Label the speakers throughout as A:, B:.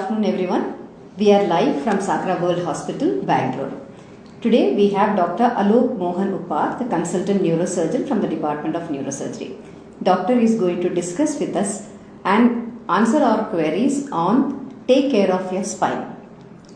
A: afternoon everyone. We are live from Sakra World Hospital, Bangalore. Today we have Dr. Alok Mohan Upar, the consultant neurosurgeon from the Department of Neurosurgery. Doctor is going to discuss with us and answer our queries on take care of your spine.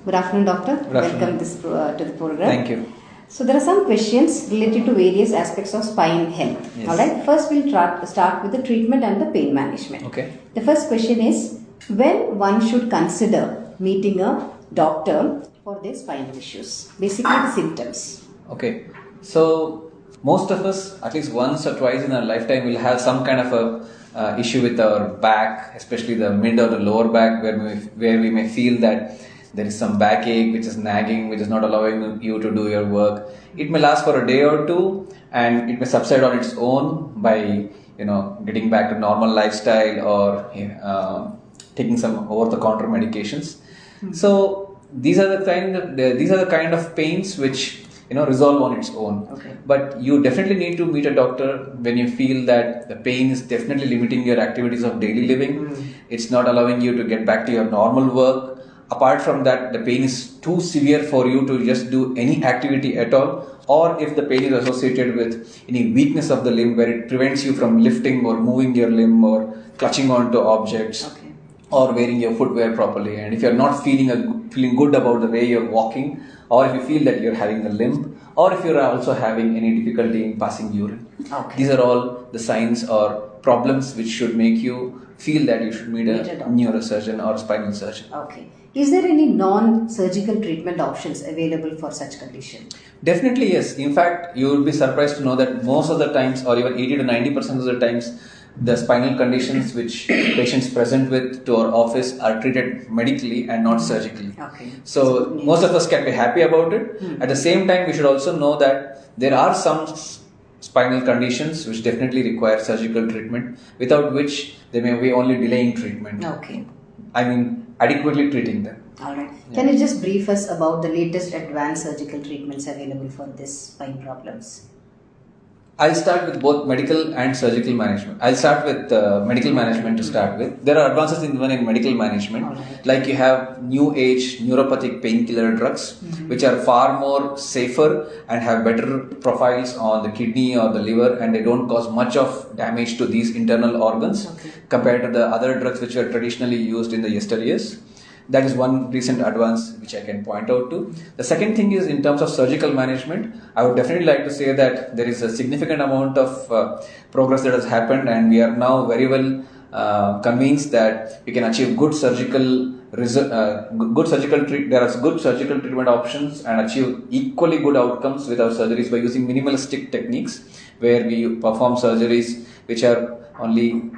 A: Good afternoon, doctor.
B: Good afternoon.
A: Welcome to the program.
B: Thank you.
A: So there are some questions related to various aspects of spine health.
B: Yes.
A: Alright, first we'll start with the treatment and the pain management.
B: Okay.
A: The first question is, when one should consider meeting a doctor for their spinal issues? Basically the symptoms.
B: Okay. So most of us, at least once or twice in our lifetime, will have some kind of a issue with our back, especially the mid or the lower back, where we may feel that there is some backache which is nagging, which is not allowing you to do your work. It may last for a day or two, and it may subside on its own by getting back to normal lifestyle or taking some over-the-counter medications. So these are the kind of pains which resolve on its own.
A: Okay.
B: But you definitely need to meet a doctor when you feel that the pain is definitely limiting your activities of daily living. It's not allowing you to get back to your normal work. Apart from that, the pain is too severe for you to just do any activity at all, or if the pain is associated with any weakness of the limb where it prevents you from lifting or moving your limb or clutching onto objects.
A: Okay.
B: Or wearing your footwear properly, and if you're not feeling good about the way you're walking, or if you feel that you're having a limp, or if you're also having any difficulty in passing urine.
A: Okay.
B: These are all the signs or problems which should make you feel that you should meet a neurosurgeon or spinal surgeon.
A: Okay. Is there any non-surgical treatment options available for such condition?
B: Definitely yes. In fact, you will be surprised to know that most of the times, or even 80 to 90% of the times, the spinal conditions which patients present with to our office are treated medically and not surgically.
A: Okay.
B: So most of us can be happy about it. At the same time, we should also know that there are some spinal conditions which definitely require surgical treatment, without which they may be only delaying treatment.
A: Okay.
B: I mean, adequately treating them.
A: Alright. Can you just brief us about the latest advanced surgical treatments available for this spine problems?
B: I'll start with both medical and surgical management. I'll start with medical management to start with. There are advances even in medical management.
A: Alright.
B: Like you have new age neuropathic painkiller drugs, which are far more safer and have better profiles on the kidney or the liver, and they don't cause much of damage to these internal organs compared to the other drugs which were traditionally used in the yesteryears. That is one recent advance which I can point out to. The second thing is, in terms of surgical management, I would definitely like to say that there is a significant amount of progress that has happened, and we are now very well convinced that we can achieve good surgical there are good surgical treatment options and achieve equally good outcomes with our surgeries by using minimalistic techniques, where we perform surgeries which are only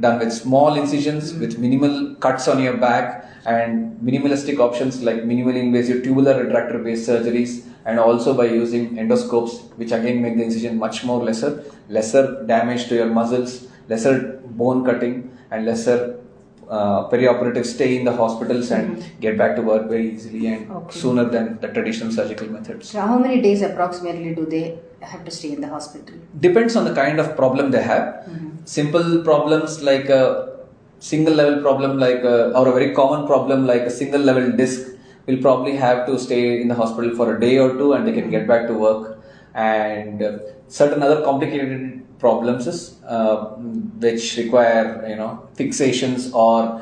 B: done with small incisions, with minimal cuts on your back, and minimalistic options like minimally invasive tubular retractor based surgeries, and also by using endoscopes, which again make the incision much more lesser damage to your muscles, lesser bone cutting, and lesser perioperative stay in the hospitals, and get back to work very easily and sooner than the traditional surgical methods.
A: So how many days approximately do they have to stay in the hospital?
B: Depends on the kind of problem they have. Simple problems like a single level problem or a very common problem like a single level disc will probably have to stay in the hospital for a day or two, and they can get back to work. And certain other complicated problems which require fixations or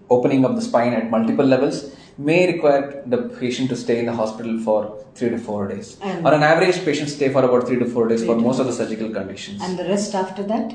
B: opening of the spine at multiple levels may require the patient to stay in the hospital for 3 to 4 days. On an average, patients stay for about 3 to 4 days for most of the surgical conditions.
A: And the rest after that?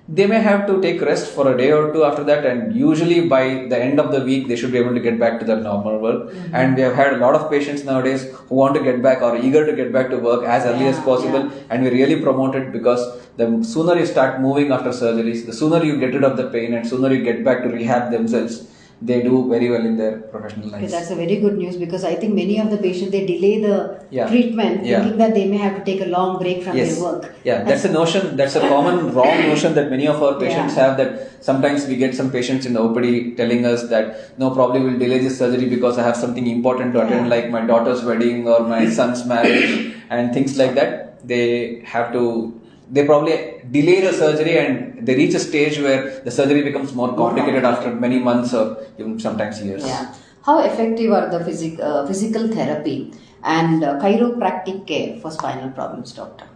B: They may have to take rest for a day or two after that, and usually by the end of the week they should be able to get back to their normal work. And we have had a lot of patients nowadays who want to get back or eager to get back to work as early as possible, and we really promote it, because the sooner you start moving after surgeries, the sooner you get rid of the pain and sooner you get back to rehab themselves, they do very well in their professional lives.
A: Okay, that's a very good news, because I think many of the patients, they delay the treatment thinking that they may have to take a long break from their work.
B: Yeah, that's a notion, that's a common wrong notion that many of our patients have, that sometimes we get some patients in the OPD telling us that no, probably we'll delay this surgery because I have something important to attend, like my daughter's wedding or my son's marriage and things like that. They have to they probably delay the surgery and they reach a stage where the surgery becomes more complicated after many months or even sometimes years.
A: Yeah. How effective are the physical therapy and chiropractic care for spinal problems, doctor?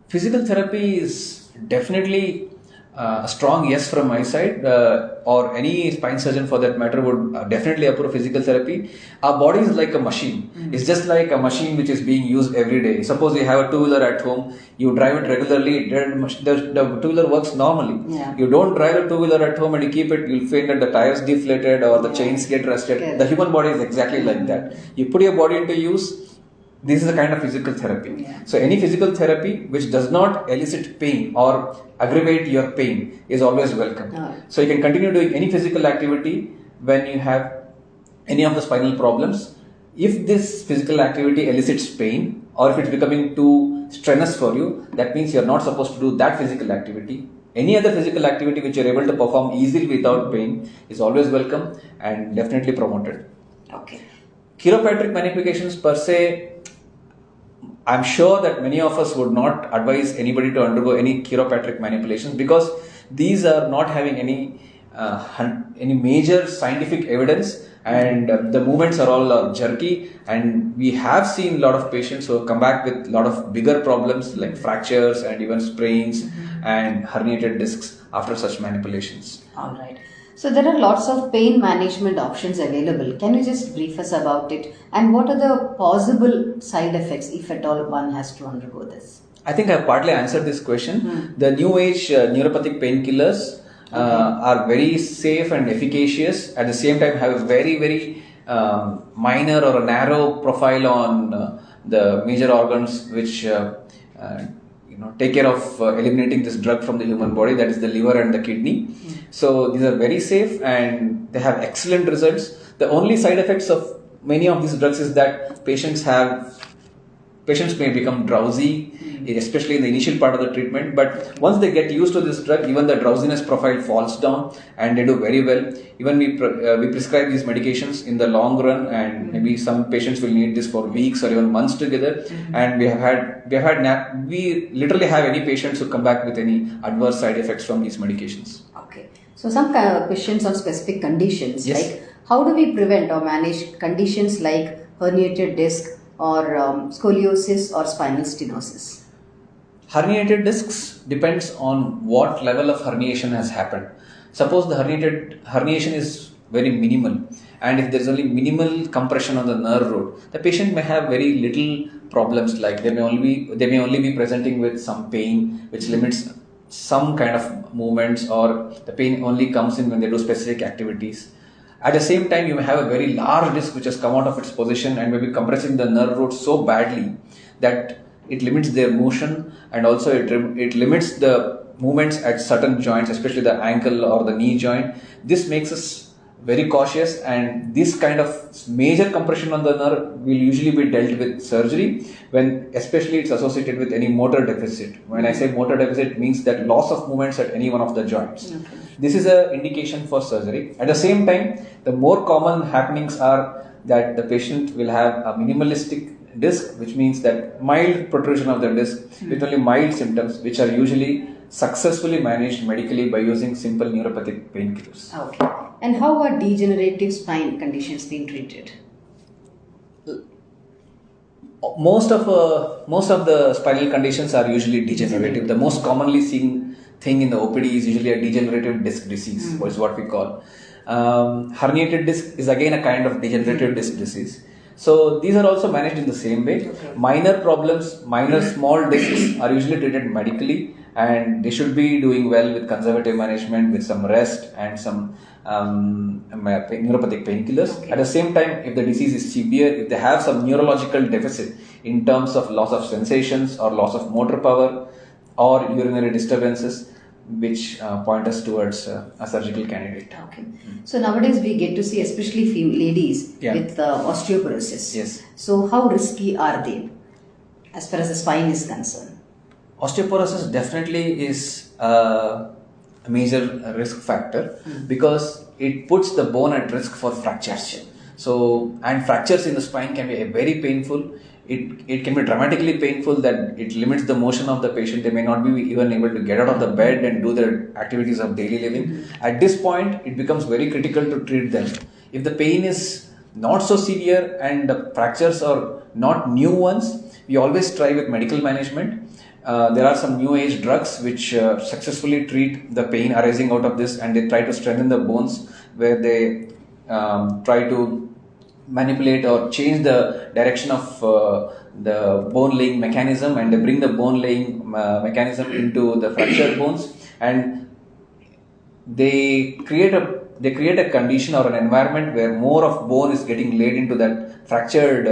B: Physical therapy is definitely a strong yes from my side, or any spine surgeon for that matter would definitely approve physical therapy. Our body is like a machine. It's just like a machine which is being used every day. Suppose you have a two-wheeler at home, you drive it regularly, the two-wheeler works normally.
A: Yeah.
B: You don't drive a two-wheeler at home and you keep it, you'll find that the tires deflated or the chains get rusted.
A: Okay.
B: The human body is exactly like that. You put your body into use, this is a kind of physical therapy.
A: Yeah.
B: So any physical therapy which does not elicit pain or aggravate your pain is always welcome. So you can continue doing any physical activity when you have any of the spinal problems. If this physical activity elicits pain or if it's becoming too strenuous for you, that means you're not supposed to do that physical activity. Any other physical activity which you're able to perform easily without pain is always welcome and definitely promoted.
A: Okay.
B: Chiropractic manipulations per se, I'm sure that many of us would not advise anybody to undergo any chiropractic manipulations because these are not having any major scientific evidence, and the movements are all jerky, and we have seen a lot of patients who have come back with a lot of bigger problems like fractures and even sprains and herniated discs after such manipulations.
A: All right. So there are lots of pain management options available. Can you just brief us about it? And what are the possible side effects if at all one has to undergo this?
B: I think I partly answered this question. The new age neuropathic painkillers are very safe and efficacious. At the same time, have a very, very minor or a narrow profile on the major organs which take care of eliminating this drug from the human body, that is the liver and the kidney. So these are very safe and they have excellent results. The only side effects of many of these drugs is that patients may become drowsy, especially in the initial part of the treatment. But once they get used to this drug, even the drowsiness profile falls down and they do very well. Even we prescribe these medications in the long run, and maybe some patients will need this for weeks or even months together. And we literally have any patients who come back with any adverse side effects from these medications.
A: Okay. So some kind of questions on specific conditions,
B: Yes.
A: like how do we prevent or manage conditions like herniated disc or scoliosis or spinal stenosis?
B: Herniated discs depends on what level of herniation has happened. Suppose the herniation is very minimal, and if there is only minimal compression on the nerve root, the patient may have very little problems. Like they may only be presenting with some pain which limits some kind of movements, or the pain only comes in when they do specific activities. At the same time, you may have a very large disc which has come out of its position and may be compressing the nerve root so badly that it limits their motion, and also it limits the movements at certain joints, especially the ankle or the knee joint. This makes us very cautious, and this kind of major compression on the nerve will usually be dealt with surgery, when especially it's associated with any motor deficit. When I say motor deficit, it means that loss of movements at any one of the joints. Okay. This is an indication for surgery. At the same time, the more common happenings are that the patient will have a minimalistic disc, which means that mild protrusion of the disc with only mild symptoms, which are usually successfully managed medically by using simple neuropathic painkillers.
A: Okay. And how are degenerative spine conditions being treated?
B: Most of the spinal conditions are usually degenerative. The most commonly seen thing in the OPD is usually a degenerative disc disease, which is what we call. Herniated disc is again a kind of degenerative disc disease. So these are also managed in the same way. Okay. Minor problems, small discs are usually treated medically, and they should be doing well with conservative management, with some rest and some neuropathic painkillers. Okay. At the same time, if the disease is severe, if they have some neurological deficit in terms of loss of sensations or loss of motor power or urinary disturbances, which point us towards a surgical candidate.
A: Okay. So nowadays we get to see, especially female ladies with osteoporosis.
B: Yes.
A: So how risky are they as far as the spine is concerned?
B: Osteoporosis definitely is a major risk factor because it puts the bone at risk for fractures. So, and fractures in the spine can be very painful. it can be dramatically painful that it limits the motion of the patient. They may not be even able to get out of the bed and do their activities of daily living. At this point, it becomes very critical to treat them. If the pain is not so severe and the fractures are not new ones, we always try with medical management. There are some new age drugs which successfully treat the pain arising out of this, and they try to strengthen the bones where they try to manipulate or change the direction of the bone laying mechanism, and they bring the bone laying mechanism into the fractured bones, and they create a condition or an environment where more of bone is getting laid into that fractured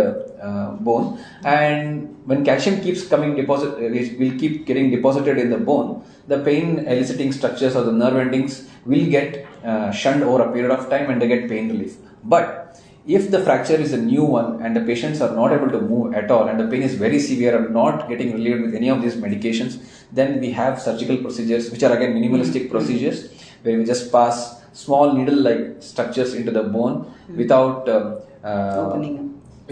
B: bone, and when calcium keeps coming deposit, will keep getting deposited in the bone, the pain eliciting structures or the nerve endings will get shunned over a period of time, and they get pain relief. But if the fracture is a new one and the patients are not able to move at all and the pain is very severe and not getting relieved with any of these medications, then we have surgical procedures which are again minimalistic procedures where we just pass small needle-like structures into the bone without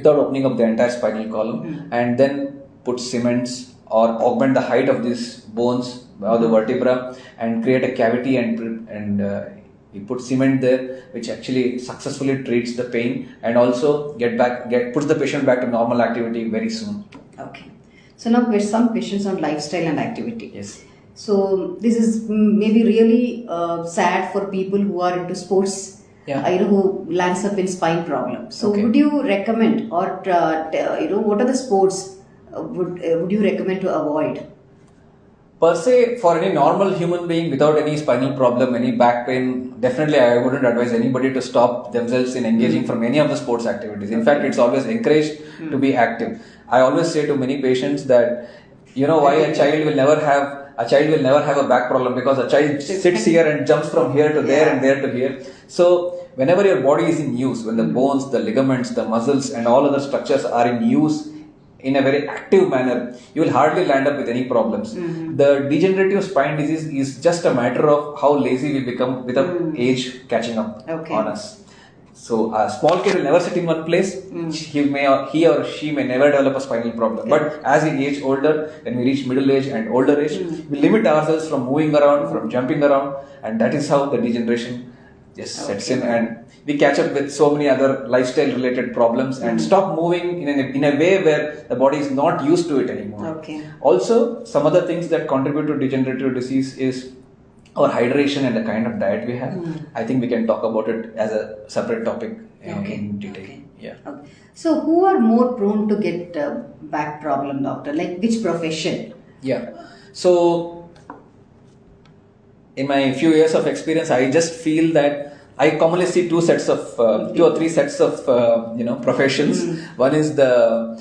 B: opening up the entire spinal column, and then put cements or augment the height of these bones or the vertebra and create a cavity and we put cement there, which actually successfully treats the pain and also puts the patient back to normal activity very soon.
A: Okay. So now there's some questions on lifestyle and activity.
B: Yes.
A: So this is maybe really sad for people who are into sports. Who lands up in spine problems. So would you recommend, or what are the sports would you recommend to avoid?
B: Per se, for any normal human being without any spinal problem, any back pain, definitely I wouldn't advise anybody to stop themselves in engaging from any of the sports activities. In fact, it's always encouraged to be active. I always say to many patients that, why a child will never have a back problem, because a child sits here and jumps from here to there and there to here. So whenever your body is in use, when the bones, the ligaments, the muscles and all other structures are in use in a very active manner, you will hardly land up with any problems. The degenerative spine disease is just a matter of how lazy we become with age catching up on us. So a small kid will never sit in one place. He or she may never develop a spinal problem. But as we age older, when we reach middle age and older age, we limit ourselves from moving around, from jumping around, and that is how the degeneration just sets in, and we catch up with so many other lifestyle related problems and stop moving in a way where the body is not used to it anymore. Also, some other things that contribute to degenerative disease is our hydration and the kind of diet we have. I think we can talk about it as a separate topic in detail.
A: So who are more prone to get back problem, doctor? Like which profession?
B: So in my few years of experience, I just feel that I commonly see two or three sets of professions. One is the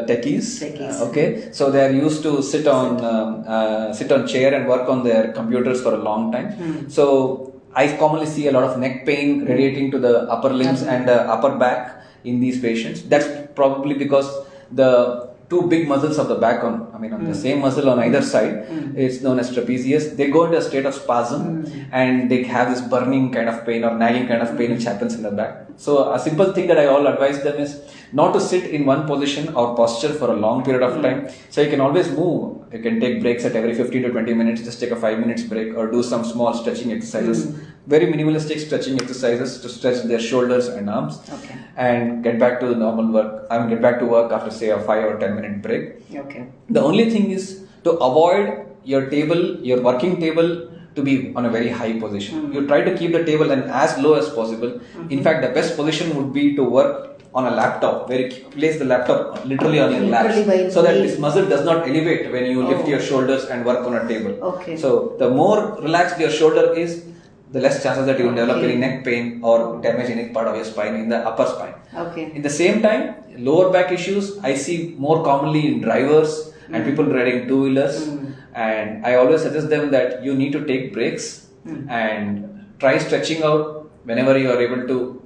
B: techies. So they are used to sit on chair and work on their computers for a long time. So I commonly see a lot of neck pain radiating to the upper limbs and the upper back in these patients. That's probably because the two big muscles of the back on the same muscle on either side, it's known as trapezius. They go into a state of spasm and they have this burning kind of pain or nagging kind of pain which happens in the back. So a simple thing that I all advise them is not to sit in one position or posture for a long period of time. So you can always move. You can take breaks at every 15 to 20 minutes, just take a 5 minutes break or do some small stretching exercises. Very minimalistic stretching exercises to stretch their shoulders and arms and get back to the normal work. Get back to work after say a 5 or 10 minute break. The only thing is to avoid your working table to be on a very high position. You try to keep the table as low as possible. In fact, the best position would be to work on a laptop, where you place the laptop literally on your lap, so that this muscle does not elevate when you lift your shoulders and work on a table. So the more relaxed your shoulder is, the less chances that you will develop any neck pain or damage any part of your spine in the upper spine. In the same time, lower back issues I see more commonly in drivers and people riding two-wheelers, and I always suggest them that you need to take breaks and try stretching out whenever you are able to,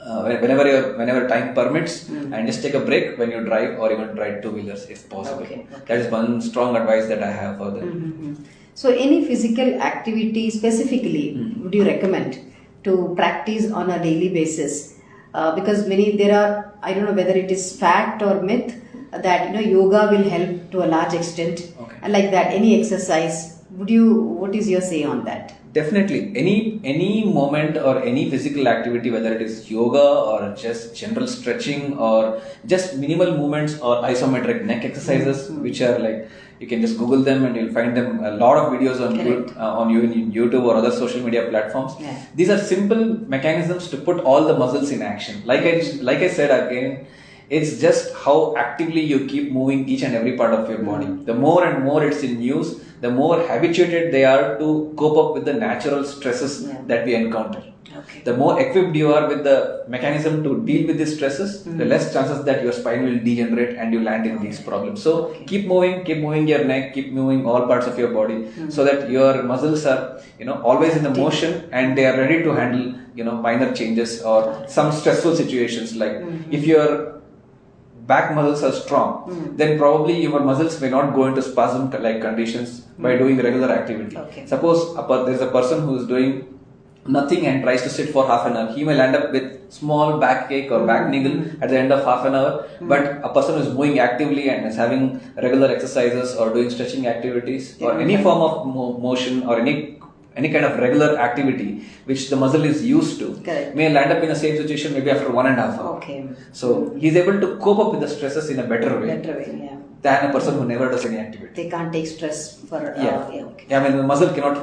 B: whenever time permits, and just take a break when you drive or even ride two-wheelers if possible. That is one strong advice that I have for them.
A: So any physical activity specifically would you recommend to practice on a daily basis because I don't know whether it is fact or myth that yoga will help to a large extent.
B: Okay.
A: And like that, any exercise. What is your say on that?
B: Definitely, any moment or any physical activity, whether it is yoga or just general stretching or just minimal movements or isometric neck exercises, which are like, you can just Google them and you'll find them, a lot of videos on YouTube or other social media platforms.
A: Yeah.
B: These are simple mechanisms to put all the muscles in action. Like I said again, it's just how actively you keep moving each and every part of your body. The more and more it's in use, the more habituated they are to cope up with the natural stresses that we encounter.
A: Okay.
B: The more equipped you are with the mechanism to deal with these stresses, the less chances that your spine will degenerate and you land in these problems. So keep moving your neck, keep moving all parts of your body, so that your muscles are always in the motion and they are ready to handle minor changes or some stressful situations. Like if your back muscles are strong, then probably your muscles may not go into spasm like conditions by doing regular activity.
A: Okay.
B: Suppose there is a person who is doing nothing and tries to sit for half an hour, he may land up with small backache or back niggle at the end of half an hour. But a person who is moving actively and is having regular exercises or doing stretching activities or any form of motion or any kind of regular activity which the muscle is used to, may land up in the same situation maybe after 1.5 hours.
A: Okay.
B: So he's able to cope up with the stresses in a better way than a person who never does any activity.
A: They can't take stress for
B: I mean, the muscle cannot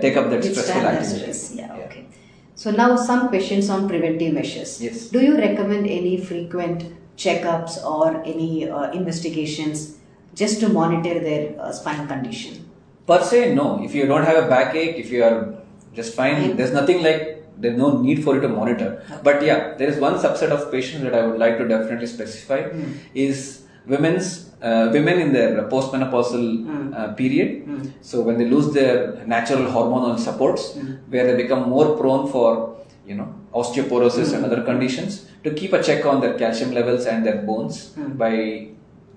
B: take up that stressful activity.
A: Okay. So now some questions on preventive measures.
B: Yes.
A: Do you recommend any frequent checkups or any investigations just to monitor their spine condition?
B: Per se, no. If you don't have a backache, if you are just fine, there's no need for you to monitor. Okay. But yeah, there is one subset of patients that I would like to definitely specify is women in their postmenopausal period. So when they lose their natural hormonal supports, where they become more prone for osteoporosis and other conditions, to keep a check on their calcium levels and their bones by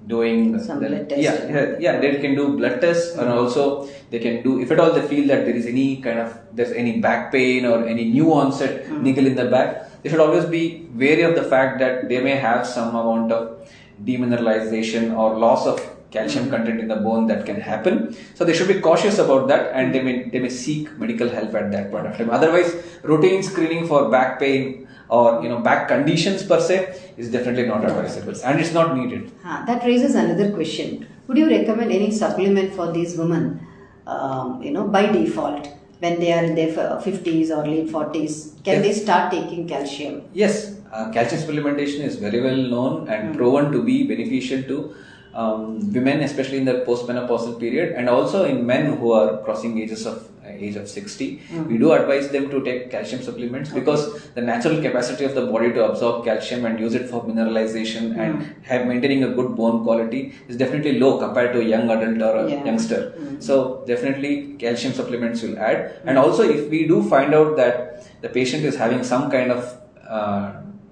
B: doing
A: some blood tests.
B: They can do blood tests, and also they can do, if at all they feel that there is any back pain or any new onset niggle in the back, they should always be wary of the fact that they may have some amount of demineralization or loss of calcium content in the bone that can happen. So they should be cautious about that, and they may seek medical help at that point of time. Otherwise, routine screening for back pain or back conditions per se is definitely not advisable, and it's not needed.
A: That raises another question. Would you recommend any supplement for these women by default when they are in their 50s or late 40s? Can they start taking calcium?
B: Yes, calcium supplementation is very well known and proven to be beneficial to women, especially in the postmenopausal period, and also in men who are crossing age of 60. We do advise them to take calcium supplements because the natural capacity of the body to absorb calcium and use it for mineralization and maintaining a good bone quality is definitely low compared to a young adult or a youngster. So definitely calcium supplements will add. And also, if we do find out that the patient is having some kind of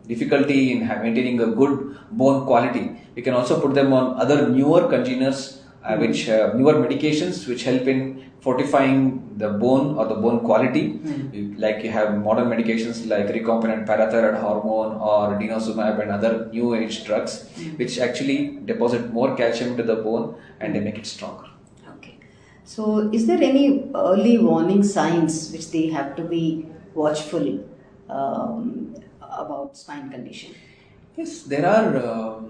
B: difficulty in maintaining a good bone quality, we can also put them on other newer congeners, newer medications which help in fortifying the bone or the bone quality. Like you have modern medications like recombinant parathyroid hormone or denosumab and other new age drugs which actually deposit more calcium into the bone and they make it stronger.
A: Okay. So is there any early warning signs which they have to be watchful about spine condition?
B: Yes, there are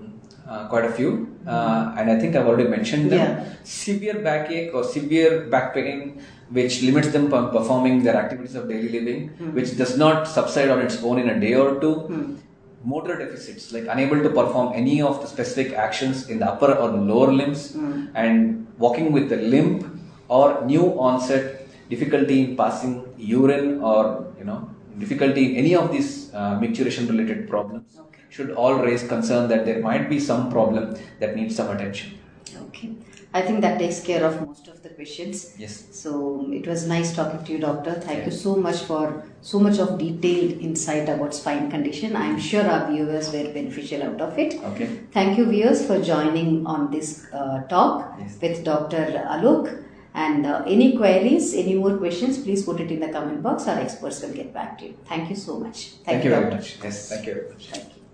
B: quite a few, and I think I've already mentioned them. Severe backache or severe back pain which limits them from performing their activities of daily living, which does not subside on its own in a day or two. Motor deficits, like unable to perform any of the specific actions in the upper or lower limbs, and walking with a limp, or new onset difficulty in passing urine, or difficulty in any of these micturition related problems, should all raise concern that there might be some problem that needs some attention.
A: Okay. I think that takes care of most of the questions.
B: Yes.
A: So it was nice talking to you, doctor. Thank you so much for so much of detailed insight about spine condition. I am sure our viewers were beneficial out of it.
B: Okay.
A: Thank you, viewers, for joining on this talk with Dr. Alok. And any queries, any more questions, please put it in the comment box. Our experts will get back to you. Thank you so much.
B: Thank you very
A: Doctor.
B: much. Yes, thank you very much.
A: Thank you.